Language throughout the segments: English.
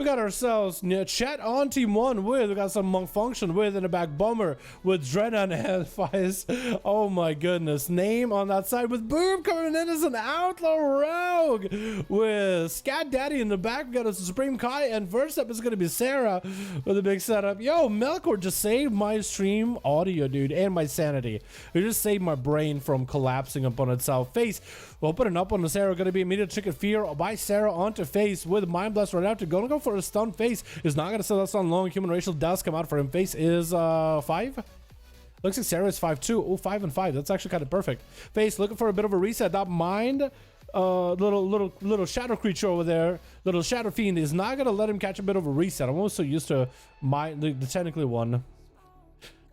We got ourselves Chet on team 1 with, we got some Monk Function with in the back Bomber with Drenan and Faze. Oh my goodness. Name on that side with Boom coming in as an Outlaw Rogue with Scat Daddy in the back. We got a Supreme Kai, and first up is going to be Sarah with a big setup. Yo, Melkor just saved my stream audio, dude, and my sanity. It just saved my brain from collapsing upon itself. Faze opening up on the Sarah, going to be immediate Trick of Fear by Sarah onto Faze with Mind Blast right after. Gonna go for a stun. Faze is not going to sell that stun long. Human Racial does come out for him. Faze is 5. Looks like Sarah is 5-2. Oh, 5 and 5. That's actually kind of perfect. Faze looking for a bit of a reset. That Mind little shadow creature over there, little shadow fiend, is not going to let him catch a bit of a reset. I'm almost so used to the technically one.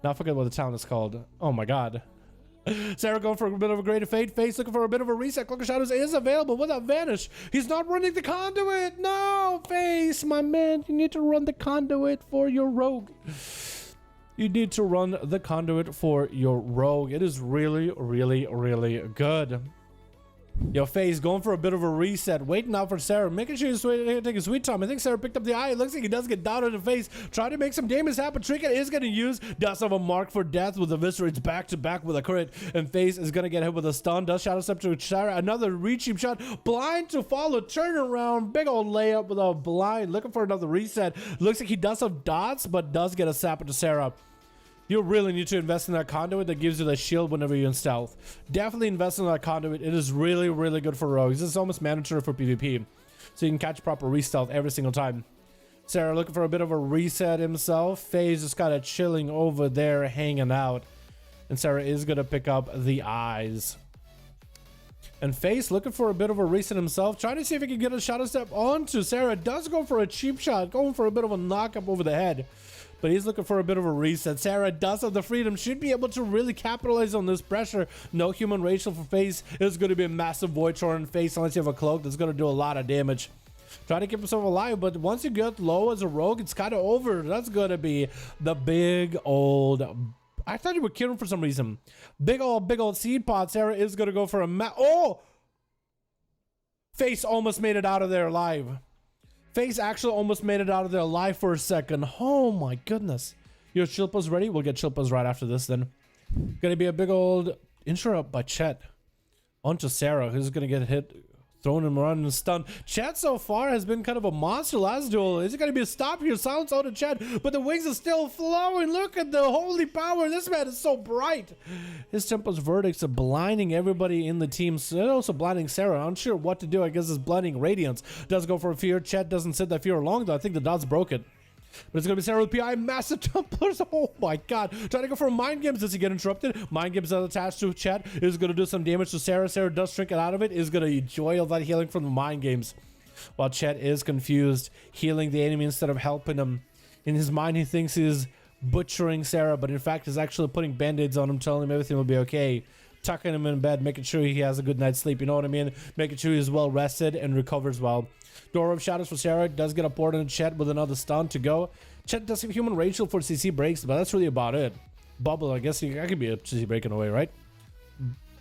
Now I forget what the talent is called. Oh my god. Sarah going for a bit of a greater fate. Faze looking for a bit of a reset. Cloak of Shadows is available without Vanish. He's not running the conduit. No, Faze, my man, you need to run the conduit for your rogue. You need to run the conduit for your rogue. It is really, really, really good. Yo, Faze going for a bit of a reset, waiting out for Sarah, making sure he's taking a sweet time. I think Sarah picked up the eye. It looks like he does get down on the face, trying to make some damage happen. Trinket is going to use, does have a mark for death with the Eviscerates back to back with a crit, and Faze is going to get hit with a stun. Does Shadow Step to Sarah, another reaching shot, blind to follow, turn around, big old layup with a blind, looking for another reset. Looks like he does have dots, but does get a sap into Sarah. You really need to invest in that conduit that gives you the shield whenever you're in stealth. Definitely invest in that conduit. It is really, really good for rogues. It's almost mandatory for PvP. So you can catch proper re-stealth every single time. Sarah looking for a bit of a reset himself. Faze just kind of chilling over there, hanging out. And Sarah is going to pick up the eyes. And Faze looking for a bit of a reset himself, trying to see if he can get a Shadow Step onto Sarah. Does go for a cheap shot, going for a bit of a knock up over the head. But he's looking for a bit of a reset. Sarah does have the freedom, should be able to really capitalize on this pressure. No human racial for Faze. It's going to be a massive Void Torrent Faze unless you have a cloak that's going to do a lot of damage. Try to keep himself alive, but once you get low as a rogue, it's kind of over. That's going to be the big old... I thought you were killing for some reason. Big old seed pod. Sarah is going to go for a... Oh! Faze almost made it out of there alive. Faze actually almost made it out of there alive for a second. Oh my goodness. Your Chilpa's ready? We'll get Chilpa's right after this then. Gonna be a big old interrupt by Chet onto Sarah, who's gonna get hit, throwing him around and stunned. Chet so far has been kind of a monster last duel. Is it gonna be a stop here? Silence out of Chet, but the wings are still flowing. Look at the holy power. This man is so bright. His Templar's verdicts are blinding everybody in the team. So also blinding Sarah. I'm unsure what to do. I guess it's blinding Radiance. Does go for a fear. Chet doesn't sit that fear long though. I think the dots broke it. But it's going to be Sarah with PI, massive Templars. Oh my god. Trying to go for Mind Games. Does he get interrupted? Mind Games is attached to Chet. Is going to do some damage to Sarah. Sarah does shrink it out of it. Is going to enjoy all that healing from the Mind Games. While Chet is confused, healing the enemy instead of helping him. In his mind, he thinks he's butchering Sarah, but in fact, he's actually putting band-aids on him, telling him everything will be okay. Tucking him in bed, making sure he has a good night's sleep. You know what I mean? Making sure he's well rested and recovers well. Door of Shadows for Sarah does get a port on Chet with another stun to go. Chet does have human racial for CC breaks, but that's really about it. Bubble, I guess that could be a CC breaking away, right?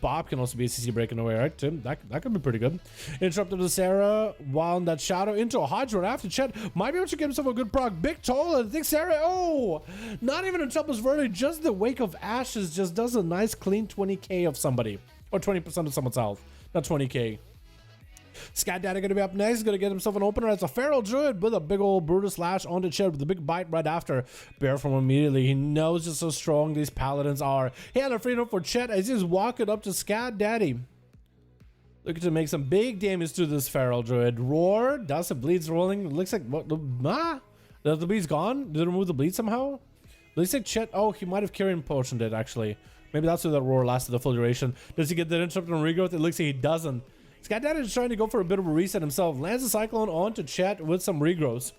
Bob can also be a CC breaking away, right, Tim? That could be pretty good. Interrupted to Sarah while in that shadow into a Hydra after Chet. Might be able to get himself a good proc. Big toll. I think Sarah, oh, not even a Templar's Verdict, just the Wake of Ashes just does a nice clean 20k of somebody. Or 20% of someone's health. Not 20k. Scat Daddy gonna be up next. He's gonna get himself an opener as a Feral Druid with a big old brutal slash onto Chet with a big bite right after. Bear from immediately. He knows just how strong these paladins are. He had a freedom for Chet as he's walking up to Scat Daddy. Looking to make some big damage to this Feral Druid. Roar. Does the bleeds rolling? Looks like what? The bleed's gone? Did it remove the bleed somehow? Looks like Chet. Oh, he might have carrying potioned it actually. Maybe that's why that roar lasted the full duration. Does he get that interrupt and regrowth? It looks like he doesn't. Scat Daddy is trying to go for a bit of a reset himself. Lands a Cyclone onto Chet with some regrowths.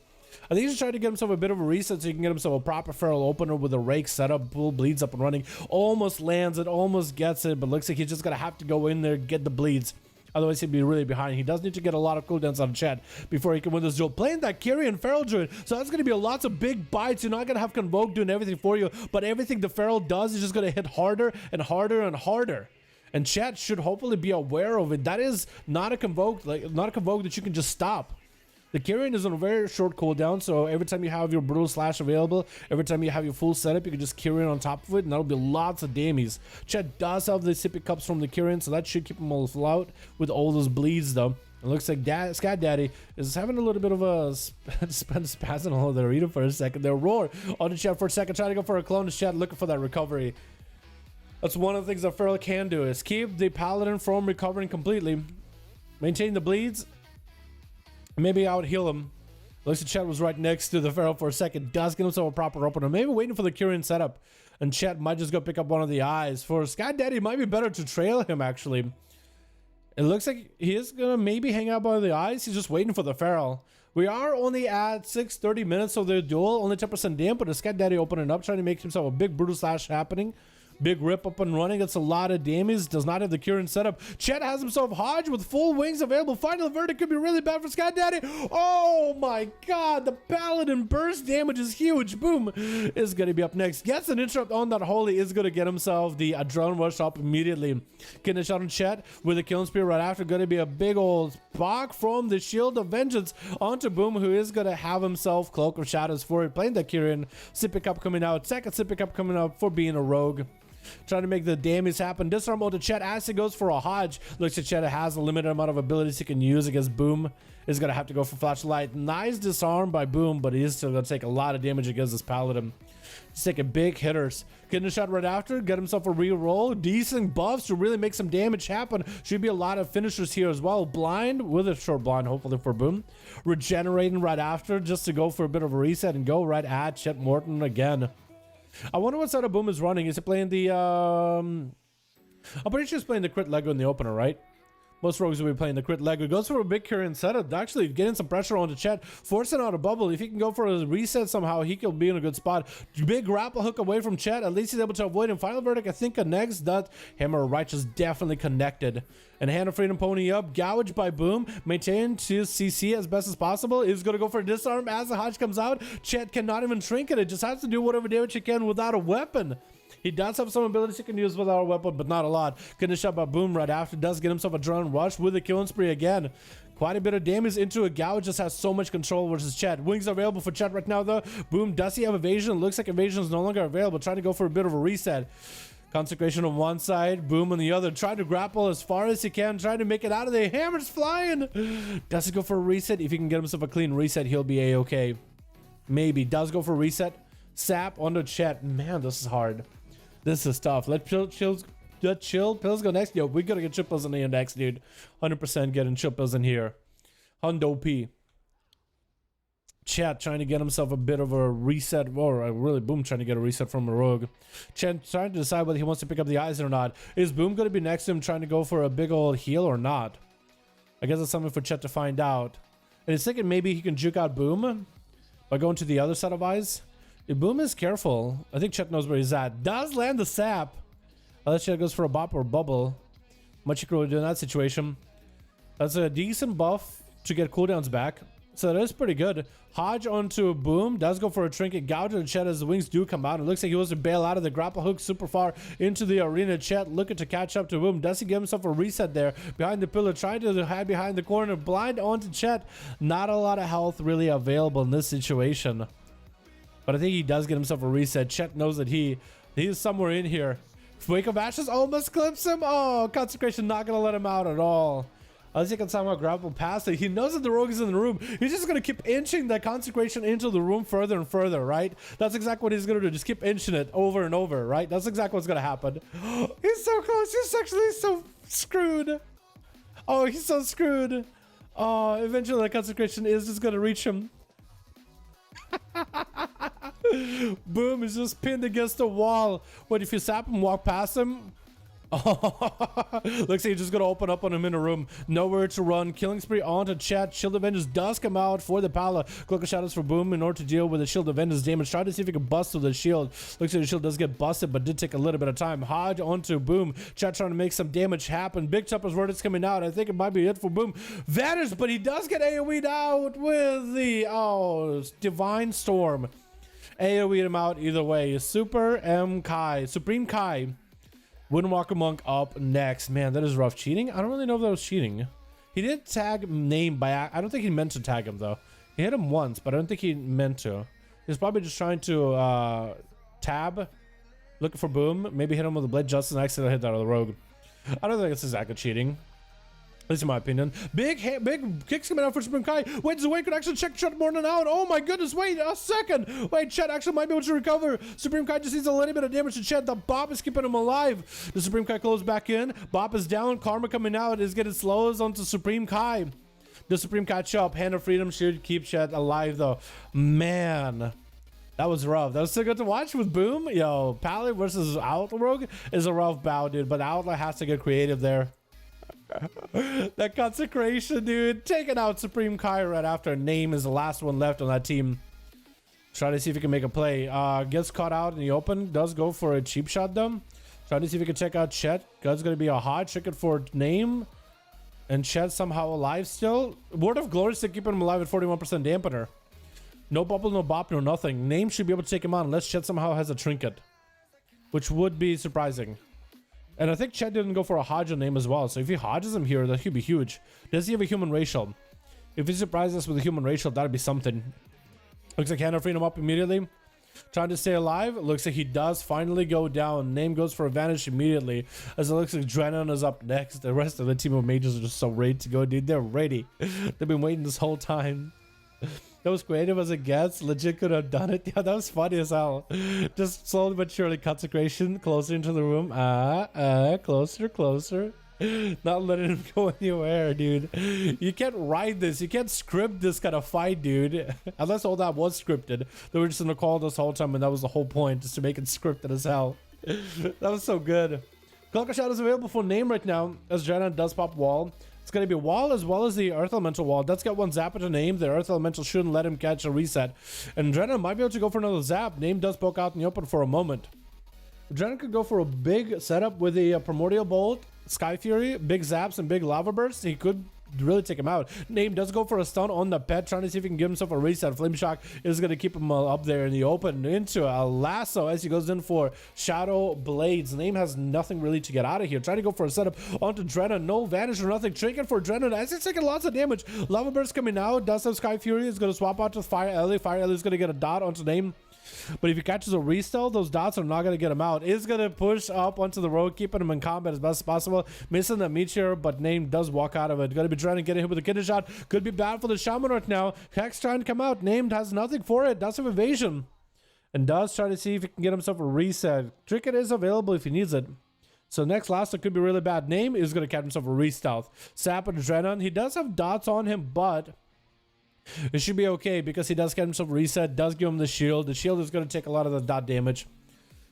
I think he's trying to get himself a bit of a reset so he can get himself a proper Feral opener with a rake setup. Bull bleeds up and running. Almost lands it, almost gets it, but looks like he's just going to have to go in there, get the bleeds. Otherwise, he'd be really behind. He does need to get a lot of cooldowns on Chet before he can win this duel. Playing that Kyrian Feral Druid, so that's going to be lots of big bites. You're not going to have Convoke doing everything for you, but everything the Feral does is just going to hit harder and harder and harder. And Chet should hopefully be aware of it. That is not a Convoke, not a Convoke that you can just stop. The Kyrian is on a very short cooldown, so every time you have your Brutal Slash available, every time you have your full setup, you can just Kyrian on top of it, and that'll be lots of damage. Chet does have the sippy cups from the Kyrian, so that should keep him all afloat with all those bleeds, though. It looks like Scat Daddy is having a little bit of a spasm on the arena for a second. They'll roar on the Chet for a second, trying to go for a clone to Chet, looking for that recovery. That's one of the things that Feral can do, is keep the Paladin from recovering completely. Maintain the bleeds. Maybe I would heal him. Looks like Chet was right next to the Feral for a second. Does get himself a proper opener. Maybe waiting for the Kyrian setup. And Chet might just go pick up one of the eyes. For Sky Daddy, it might be better to trail him, actually. It looks like he is going to maybe hang out by the eyes. He's just waiting for the Feral. We are only at 30 minutes of the duel. Only 10% damp, but the Sky Daddy opening up, trying to make himself a big Brutal Slash happening. Big rip up and running. That's a lot of damage. Does not have the Kyrian setup. Chet has himself Hodge with full wings available. Final verdict could be really bad for Sky Daddy. Oh my god. The Paladin burst damage is huge. Boom is going to be up next. Gets an interrupt on that Holy. Is going to get himself the Adrenaline Rush up immediately. Getting a shot on Chet with a Killing Spear right after. Going to be a big old block from the Shield of Vengeance onto Boom, who is going to have himself Cloak of Shadows for it. Playing the Kyrian. Sippy Cup coming out. Second Sippy Cup coming out for being a rogue. Trying to make the damage happen. Disarm onto Chet as he goes for a Hodge. Looks like Chet has a limited amount of abilities he can use against Boom. Is going to have to go for Flashlight. Nice disarm by Boom, but he is still going to take a lot of damage against this Paladin. He's taking big hitters. Getting a shot right after. Get himself a re-roll. Decent buffs to really make some damage happen. Should be a lot of finishers here as well. Blind with a short blind, hopefully for Boom. Regenerating right after just to go for a bit of a reset and go right at Chet Morton again. I wonder what side of Boom is running. Is it playing the, I'm pretty sure it's playing the crit Lego in the opener, right? Most rogues will be playing the crit Lego. Goes for a big Kyrian setup. Actually getting some pressure on the Chet. Forcing out a bubble. If he can go for a reset somehow, he could be in a good spot. Big grapple hook away from Chet. At least he's able to avoid him. Final verdict, I think, connects. That Hammer of Righteous definitely connected. And Hand of Freedom pony up. Gouged by Boom. Maintain to CC as best as possible. He's going to go for a disarm as the Hodge comes out. Chet cannot even trinket it. Just has to do whatever damage he can without a weapon. He does have some abilities he can use without a weapon, but not a lot. Getting a shot by Boom right after. Does get himself a Adrenaline Rush with a Killing Spree again. Quite a bit of damage into a Gouge. Just has so much control versus Chet. Wings are available for Chet right now, though. Boom, does he have evasion? Looks like evasion is no longer available. Trying to go for a bit of a reset. Consecration on one side, Boom on the other. Trying to grapple as far as he can. Trying to make it out of there. Hammer's flying. Does he go for a reset? If he can get himself a clean reset, he'll be A-okay. Maybe. Does go for a reset. Sap onto Chet. Man, this is hard. This is tough. Let chill pills go next. Yo, we gotta get chill pills in here next, dude. 100% getting chill pills in here. Hundo P. Chet trying to get himself a bit of a reset, or really Boom trying to get a reset from a rogue. Chet trying to decide whether he wants to pick up the eyes or not. Is Boom gonna be next to him trying to go for a big old heal or not? I guess that's something for Chet to find out. And he's thinking maybe he can juke out Boom by going to the other side of eyes. If Boom is careful, I think Chet knows where he's at. Does land the sap. Unless Chet goes for a bop or a bubble. Much you can really do in that situation. That's a decent buff to get cooldowns back. So that is pretty good. Hodge onto Boom. Does go for a trinket. Gouge to Chet as the wings do come out. It looks like he wants to bail out of the grapple hook super far into the arena. Chet looking to catch up to Boom. Does he give himself a reset there? Behind the pillar. Trying to hide behind the corner. Blind onto Chet. Not a lot of health really available in this situation. But I think he does get himself a reset. Chet knows that he's somewhere in here. Wake of Ashes almost clips him. Oh, Consecration not going to let him out at all. Unless he can somehow grapple past it. He knows that the rogue is in the room. He's just going to keep inching that Consecration into the room further and further, right? That's exactly what he's going to do. Just keep inching it over and over, right? That's exactly what's going to happen. He's so close. He's actually so screwed. Oh, he's so screwed. Oh, eventually the Consecration is just going to reach him. Boom is just pinned against the wall. What if you sap him, walk past him? Oh, looks like he's just gonna open up on him in a room. Nowhere to run. Killing spree onto Chet. Shield of Vengeance does come out for the Pala. Cloak of Shadows for Boom in order to deal with the Shield of Vengeance damage. Try to see if he can bust through the shield. Looks like the shield does get busted, but did take a little bit of time. Hodge onto Boom. Chet trying to make some damage happen. Big Chopper's verdict's coming out. I think it might be it for Boom. Vanished, but he does get AoE'd out with the Divine Storm. AoE'd him out either way. Supreme Kai. Windwalker Monk up next. Man, that is rough. Cheating? I don't really know if that was cheating. He did tag name by... I don't think he meant to tag him, though. He hit him once, but I don't think he meant to. He's probably just trying to tab, looking for boom. Maybe hit him with a blade just and accidentally hit that other rogue. I don't think it's exactly cheating. At least in my opinion. Big kicks coming out for Supreme Kai. Wait, Zway could actually check Chet more than out. Oh my goodness, wait a second. Wait, Chet actually might be able to recover. Supreme Kai just needs a little bit of damage to Chet. The Bop is keeping him alive. The Supreme Kai closes back in. Bop is down. Karma coming out is getting slows onto Supreme Kai. The Supreme Kai chop. Hand of Freedom should keep Chet alive though. Man. That was rough. That was so good to watch with Boom. Yo, Paladin versus Outlaw Rogue is a rough bout, dude. But Outlaw has to get creative there. That consecration, dude. Taking out Supreme Kai right after name is the last one left on that team. Try to see if he can make a play. Gets caught out in the open. Does go for a cheap shot though. Try to see if he can check out Chet. God's gonna be a hot chicken for name. And Chet somehow alive still. Word of Glory still keeping him alive at 41% dampener. No bubble, no bop, no nothing. Name should be able to take him out unless Chet somehow has a trinket. Which would be surprising. And I think Chet didn't go for a Hodge on name as well. So if he Hodges him here, that could be huge. Does he have a human racial? If he surprises us with a human racial, that'd be something. Looks like Hannah freed him up immediately. Trying to stay alive. Looks like he does finally go down. Name goes for advantage immediately. As it looks like Drennan is up next. The rest of the team of mages are just so ready to go, dude. They're ready. They've been waiting this whole time. That was creative as it gets. Legit could have done it. Yeah, that was funny as hell. Just slowly but surely consecration closer into the room. Closer. Not letting him go anywhere, dude. You can't write this. You can't script this kind of fight, dude. Unless all that was scripted. They were just in the call this whole time, and that was the whole point, just to make it scripted as hell. That was so good. Clocker Shot is available for name right now, as Jenna does pop wall. It's going to be wall as well as the Earth Elemental wall. That's got one zap to name. The Earth Elemental shouldn't let him catch a reset. And Drennan might be able to go for another zap. Name does poke out in the open for a moment. Drennan could go for a big setup with the Primordial Bolt, Sky Fury, big zaps, and big lava bursts. He could really take him out. Name does go for a stun on the pet, trying to see if he can give himself a reset. Flame Shock is going to keep him up there in the open into a lasso as he goes in for Shadow Blades. Name has nothing really to get out of here. Trying to go for a setup onto Drennan. No vanish or nothing. Trinket for Drennan as he's taking lots of damage. Lava Burst coming out. Does have Sky Fury. Is going to swap out to Fire Ellie. Fire Ellie is going to get a dot onto Name. But if he catches a restyle, those dots are not going to get him out. Is going to push up onto the road, keeping him in combat as best as possible. Missing the meteor, but Name does walk out of it. Going to be trying to get hit with a kidney shot. Could be bad for the Shaman right now. Hex trying to come out. Named has nothing for it. Does have evasion. And does try to see if he can get himself a reset. Trinket is available if he needs it. So next last, it could be really bad. Name is going to catch himself a restealth. Sap and Drennan. He does have dots on him, but it should be okay because he does get himself a reset, does give him the shield. The shield is going to take a lot of the dot damage.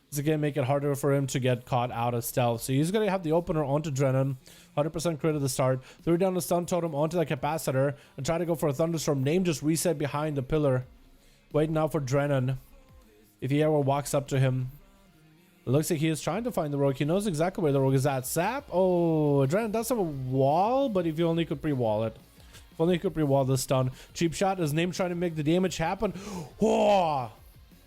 It's going to make it harder for him to get caught out of stealth. So he's going to have the opener onto Drennan. 100% crit at the start. Threw down the stun totem onto the capacitor and try to go for a thunderstorm. Name just reset behind the pillar. Waiting out for Drennan. If he ever walks up to him. It looks like he is trying to find the rogue. He knows exactly where the rogue is at. Sap. Oh, Drennan does have a wall, but if you only could pre-wall it. Only could pre-wall this stun. Cheap shot. His Name trying to make the damage happen. Oh,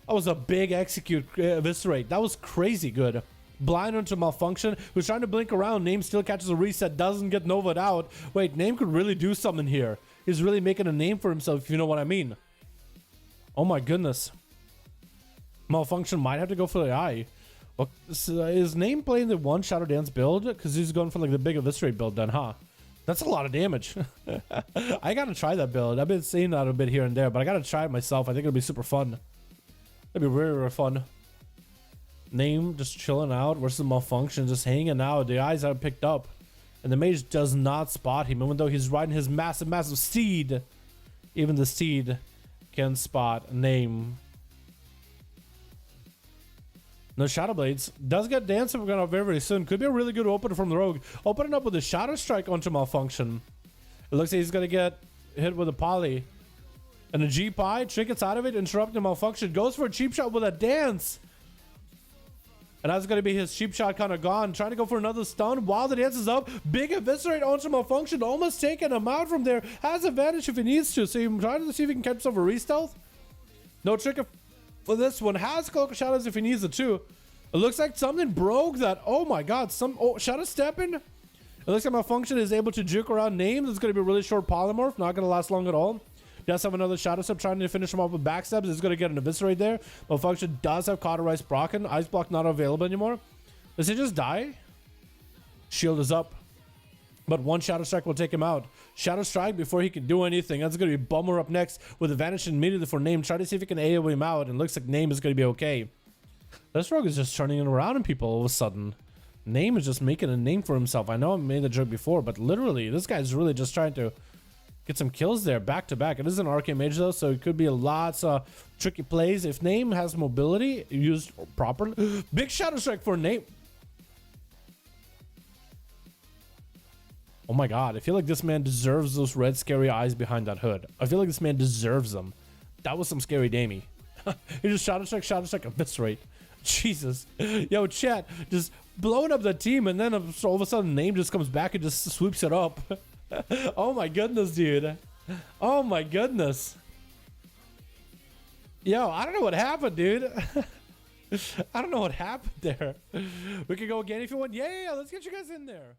that was a big execute eviscerate. That was crazy good. Blind onto malfunction. Was trying to blink around. Name still catches a reset. Doesn't get Nova'd out. Wait, Name could really do something here. He's really making a name for himself, if you know what I mean. Oh my goodness. Malfunction might have to go for the eye. Well, is Name playing the one Shadowlands build? Because he's going for like the big eviscerate build then, huh? That's a lot of damage. I gotta try that build. I've been seeing that a bit here and there, but I gotta try it myself. I think it'll be super fun. It'll be really, really fun. Name just chilling out versus Malfunction, just hanging out. The eyes are picked up. And the mage does not spot him, even though he's riding his massive, massive steed. Even the steed can spot Name. No Shadow Blades. Does get dancing very, very soon. Could be a really good opener from the rogue. Opening up with a Shadow Strike onto Malfunction. It looks like he's going to get hit with a poly. And a G-Pie. Trinkets out of it. Interrupting Malfunction. Goes for a cheap shot with a dance. And that's going to be his cheap shot kind of gone. Trying to go for another stun while the dance is up. Big eviscerate onto Malfunction. Almost taking him out from there. Has advantage if he needs to. So he's trying to see if he can catch himself a re-stealth. No trick for this one. Has Cloak Shadows if he needs it too. It looks like something broke that. Oh my god. Shadow stepping. It looks like Malfunction is able to juke around names. It's going to be a really short polymorph. Not going to last long at all. Does have another Shadow Step trying to finish him off with backstabs. It's going to get an Eviscerate there. Malfunction does have Cauterize Brocken. Ice Block not available anymore. Does he just die? Shield is up. But one Shadow Strike will take him out. Shadow Strike before he can do anything. That's going to be Bummer up next with advantage immediately for Name. Try to see if he can AoE him out. And looks like Name is going to be okay. This rogue is just turning it around on people all of a sudden. Name is just making a name for himself. I know I made the joke before, but literally, this guy's really just trying to get some kills there back to back. It is an Arcane Mage though, so it could be lots of tricky plays. If Name has mobility used properly. Big Shadow Strike for Name. Oh my god, I feel like this man deserves those red scary eyes behind that hood. I feel like this man deserves them. That was some scary damey. He just Shadow Strike, Eviscerate. Jesus. Yo, Chet, just blowing up the team, and then all of a sudden Name just comes back and just sweeps it up. Oh my goodness, dude. Oh my goodness. Yo, I don't know what happened, dude. I don't know what happened there. We can go again if you want. Yeah, let's get you guys in there.